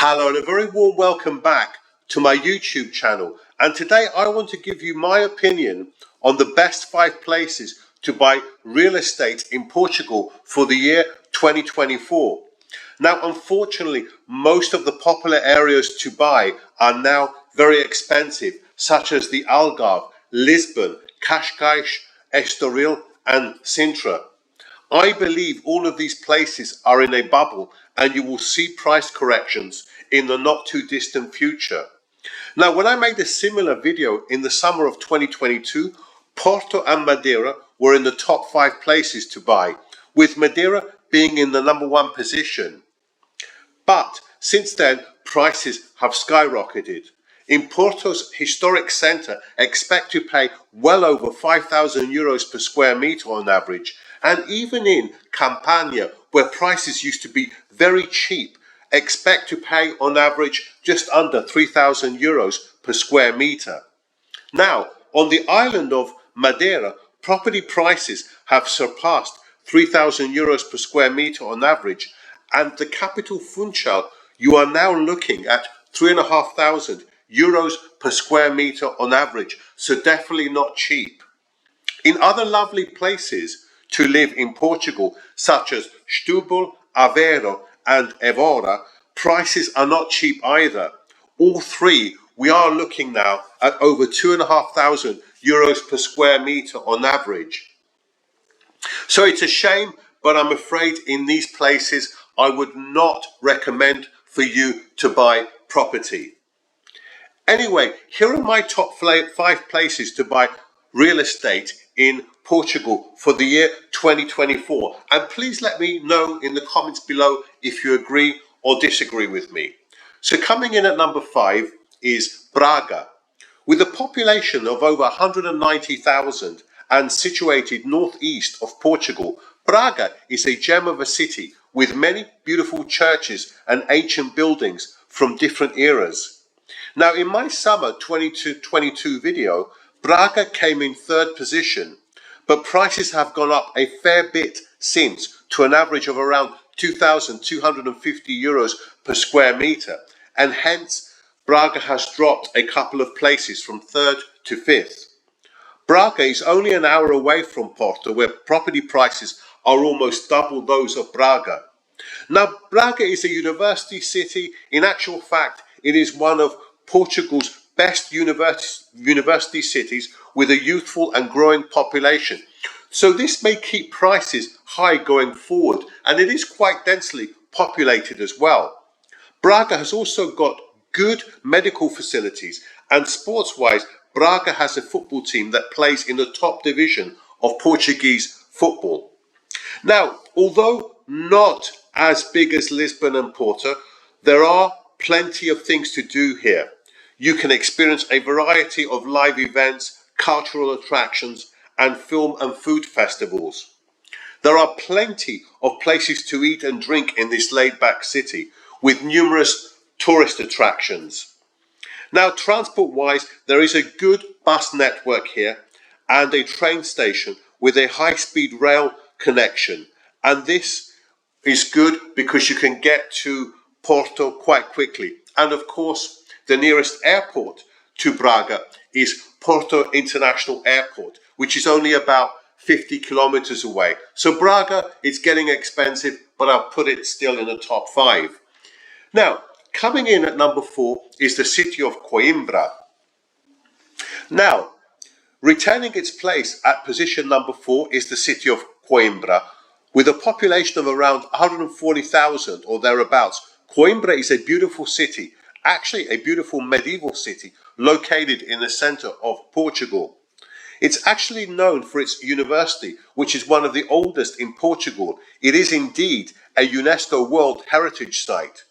Hello and a very warm welcome back to my YouTube channel, and today I want to give you my opinion on the best 5 places to buy real estate in Portugal for the year 2024. Now unfortunately most of the popular areas to buy are now very expensive, such as the Algarve, Lisbon, Cascais, Estoril and Sintra. I believe all of these places are in a bubble and you will see price corrections in the not too distant future. Now, when I made a similar video in the summer of 2022, Porto and Madeira were in the top 5 places to buy, with Madeira being in the number 1 position. But since then, prices have skyrocketed. In Porto's historic centre, expect to pay well over €5,000 per square metre on average, and even in Campania, where prices used to be very cheap, expect to pay on average just under €3,000 per square metre. Now, on the island of Madeira, property prices have surpassed €3,000 per square metre on average, and the capital Funchal, you are now looking at €3,500 per square metre on average, so definitely not cheap. In other lovely places to live in Portugal, such as Setúbal, Aveiro and Évora, prices are not cheap either. All three, we are looking now at over €2,500 per square metre on average. So it's a shame, but I'm afraid in these places I would not recommend for you to buy property. Anyway, here are my top 5 places to buy real estate in Portugal for the year 2024. And please let me know in the comments below if you agree or disagree with me. So coming in at number 5 is Braga. With a population of over 190,000 and situated northeast of Portugal, Braga is a gem of a city with many beautiful churches and ancient buildings from different eras. Now, in my summer 2022 video, Braga came in 3rd position, but prices have gone up a fair bit since to an average of around €2,250 per square metre, and hence Braga has dropped a couple of places from 3rd to 5th. Braga is only an hour away from Porto, where property prices are almost double those of Braga. Now, Braga is a university city. In actual fact, it is one of Portugal's best university cities with a youthful and growing population. So this may keep prices high going forward, and it is quite densely populated as well. Braga has also got good medical facilities, and sports-wise, Braga has a football team that plays in the top division of Portuguese football. Now, although not as big as Lisbon and Porto, there are plenty of things to do here. You can experience a variety of live events, cultural attractions, and film and food festivals. There are plenty of places to eat and drink in this laid-back city, with numerous tourist attractions. Now, transport-wise, there is a good bus network here and a train station with a high-speed rail connection, and this is good because you can get to Porto quite quickly. And of course, the nearest airport to Braga is Porto International Airport, which is only about 50 kilometers away. So Braga is getting expensive, but I'll put it still in the top 5. Now, coming in at number 4 is the city of Coimbra. Now, retaining its place at position number 4 is the city of Coimbra. With a population of around 140,000 or thereabouts, Coimbra is a beautiful city, actually a beautiful medieval city located in the centre of Portugal. It's actually known for its university, which is one of the oldest in Portugal. It is indeed a UNESCO World Heritage Site.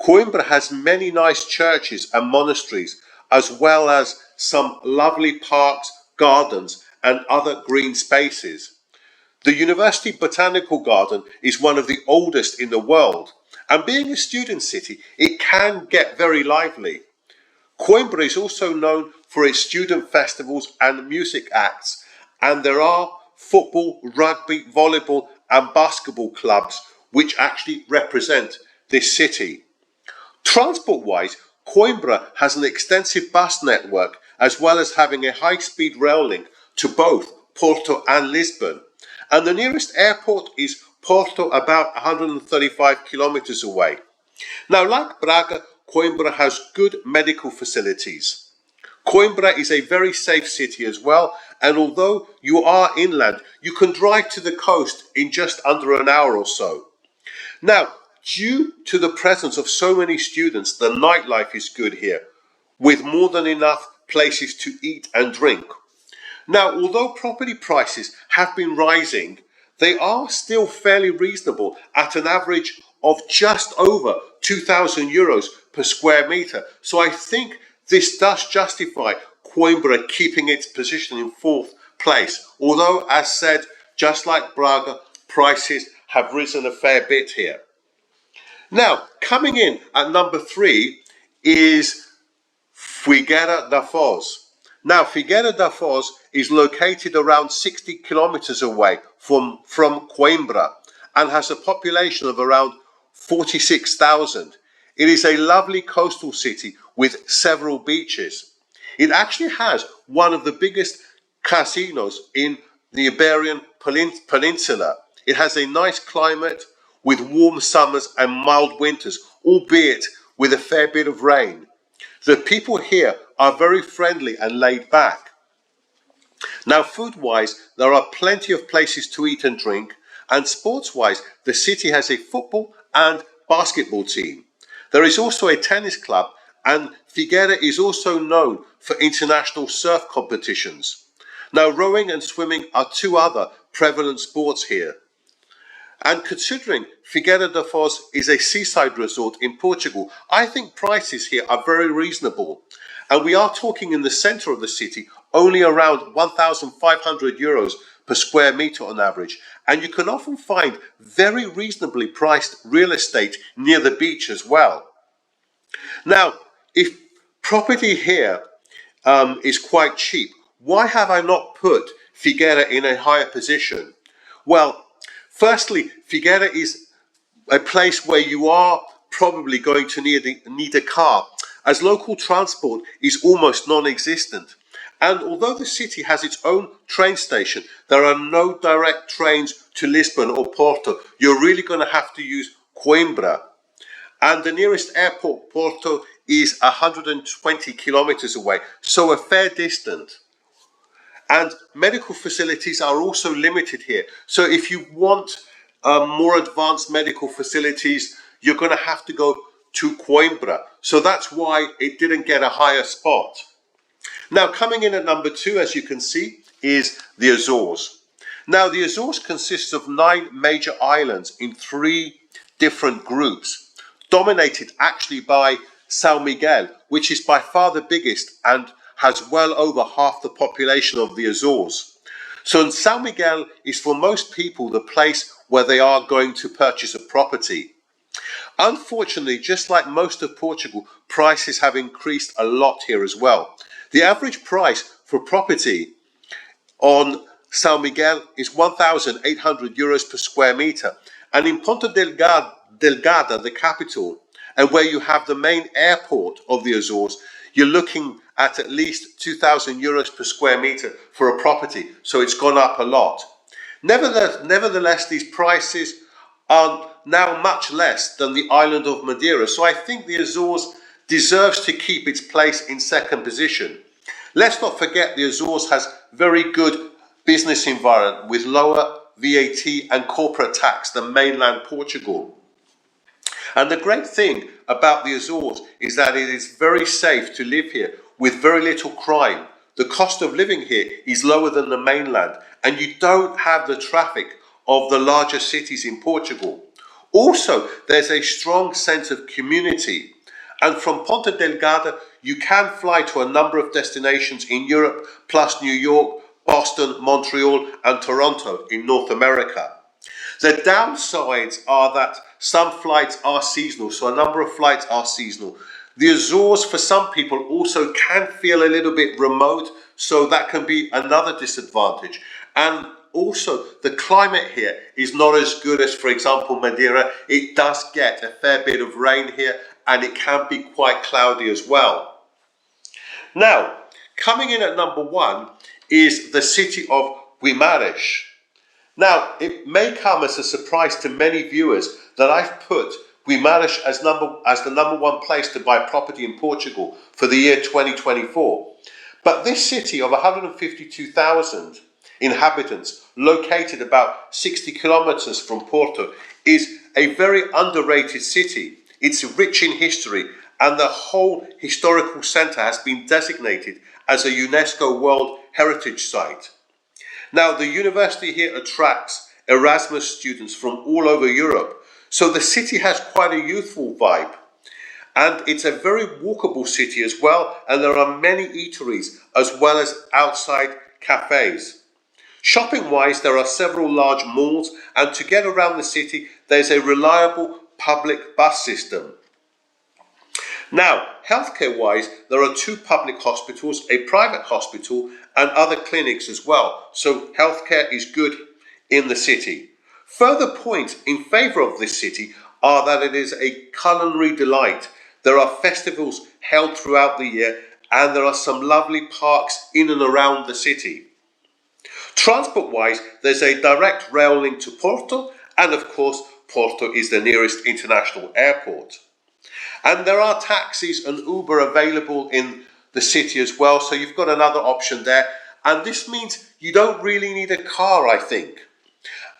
Coimbra has many nice churches and monasteries, as well as some lovely parks, gardens, and other green spaces. The University Botanical Garden is one of the oldest in the world, and being a student city, it can get very lively. Coimbra is also known for its student festivals and music acts, and there are football, rugby, volleyball, and basketball clubs which actually represent this city. Transport-wise, Coimbra has an extensive bus network as well as having a high-speed rail link to both Porto and Lisbon. And the nearest airport is Porto, about 135 kilometers away. Now, like Braga, Coimbra has good medical facilities. Coimbra is a very safe city as well, and although you are inland, you can drive to the coast in just under an hour or so. Now, due to the presence of so many students, the nightlife is good here, with more than enough places to eat and drink. Now, although property prices have been rising, they are still fairly reasonable at an average of just over 2,000 euros per square meter. So I think this does justify Coimbra keeping its position in fourth place. Although, as said, just like Braga, prices have risen a fair bit here. Now, coming in at number 3 is Figueira da Foz. Now, Figueira da Foz is located around 60 kilometers away from Coimbra and has a population of around 46,000. It is a lovely coastal city with several beaches. It actually has one of the biggest casinos in the Iberian Peninsula. It has a nice climate with warm summers and mild winters, albeit with a fair bit of rain. The people here are very friendly and laid back. Now, food-wise, there are plenty of places to eat and drink, and sports-wise, the city has a football and basketball team. There is also a tennis club, and Figueira is also known for international surf competitions. Now, rowing and swimming are two other prevalent sports here. And considering Figueira da Foz is a seaside resort in Portugal, I think prices here are very reasonable. And we are talking in the centre of the city, only around 1,500 euros per square metre on average. And you can often find very reasonably priced real estate near the beach as well. Now, if property here is quite cheap, why have I not put Figueira in a higher position? Well, firstly, Figueira is a place where you are probably going to need a car, as local transport is almost non-existent. And although the city has its own train station, there are no direct trains to Lisbon or Porto. You're really going to have to use Coimbra. And the nearest airport, Porto, is 120 kilometers away, so a fair distance. And medical facilities are also limited here. So if you want more advanced medical facilities, you're going to have to go to Coimbra. So that's why it didn't get a higher spot. Now, coming in at number 2, as you can see, is the Azores. Now, the Azores consists of 9 major islands in 3 different groups, dominated actually by São Miguel, which is by far the biggest and has well over half the population of the Azores. So São Miguel is for most people the place where they are going to purchase a property. Unfortunately, just like most of Portugal, prices have increased a lot here as well. The average price for property on São Miguel is 1,800 euros per square metre. And in Ponta Delgada, the capital, and where you have the main airport of the Azores, you're looking at least 2,000 euros per square metre for a property. So it's gone up a lot. Nevertheless, these prices are now much less than the island of Madeira. So I think the Azores deserves to keep its place in second position. Let's not forget the Azores has very good business environment with lower VAT and corporate tax than mainland Portugal. And the great thing about the Azores is that it is very safe to live here with very little crime. The cost of living here is lower than the mainland, and you don't have the traffic of the larger cities in Portugal. Also, there's a strong sense of community. And from Ponta Delgada, you can fly to a number of destinations in Europe, plus New York, Boston, Montreal, and Toronto in North America. The downsides are that some flights are seasonal, so a number of flights are seasonal. The Azores, for some people, also can feel a little bit remote, so that can be another disadvantage. And also, the climate here is not as good as, for example, Madeira. It does get a fair bit of rain here, and it can be quite cloudy as well. Now, coming in at number 1 is the city of Guimarães. Now, it may come as a surprise to many viewers that I've put Guimarães as the number 1 place to buy property in Portugal for the year 2024. But this city of 152,000 inhabitants, located about 60 kilometers from Porto, is a very underrated city. It's rich in history, and the whole historical centre has been designated as a UNESCO World Heritage Site. Now, the university here attracts Erasmus students from all over Europe, so the city has quite a youthful vibe. And it's a very walkable city as well, and there are many eateries as well as outside cafes. Shopping-wise, there are several large malls, and to get around the city, there's a reliable public bus system. Now, healthcare-wise, there are 2 public hospitals, a private hospital, and other clinics as well. So healthcare is good in the city. Further points in favour of this city are that it is a culinary delight. There are festivals held throughout the year, and there are some lovely parks in and around the city. Transport-wise, there's a direct rail link to Porto, and of course, Porto is the nearest international airport. And there are taxis and Uber available in the city as well, so you've got another option there. And this means you don't really need a car, I think.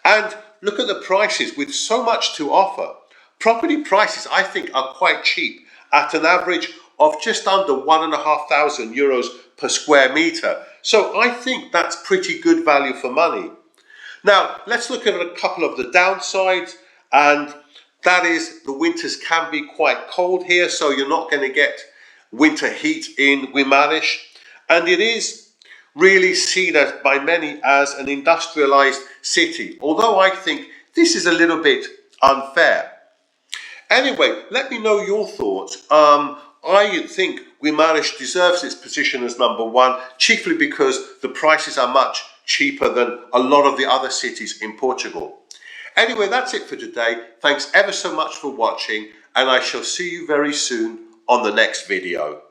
And look at the prices with so much to offer. Property prices, I think, are quite cheap at an average of just under €1,500 per square metre. So I think that's pretty good value for money. Now, let's look at a couple of the downsides, and that is the winters can be quite cold here, so you're not going to get winter heat in Guimarães. And it is really seen as by many as an industrialized city, although I think this is a little bit unfair. Anyway, let me know your thoughts. I think Guimarães deserves its position as number 1, chiefly because the prices are much cheaper than a lot of the other cities in Portugal. Anyway, that's it for today. Thanks ever so much for watching, and I shall see you very soon on the next video.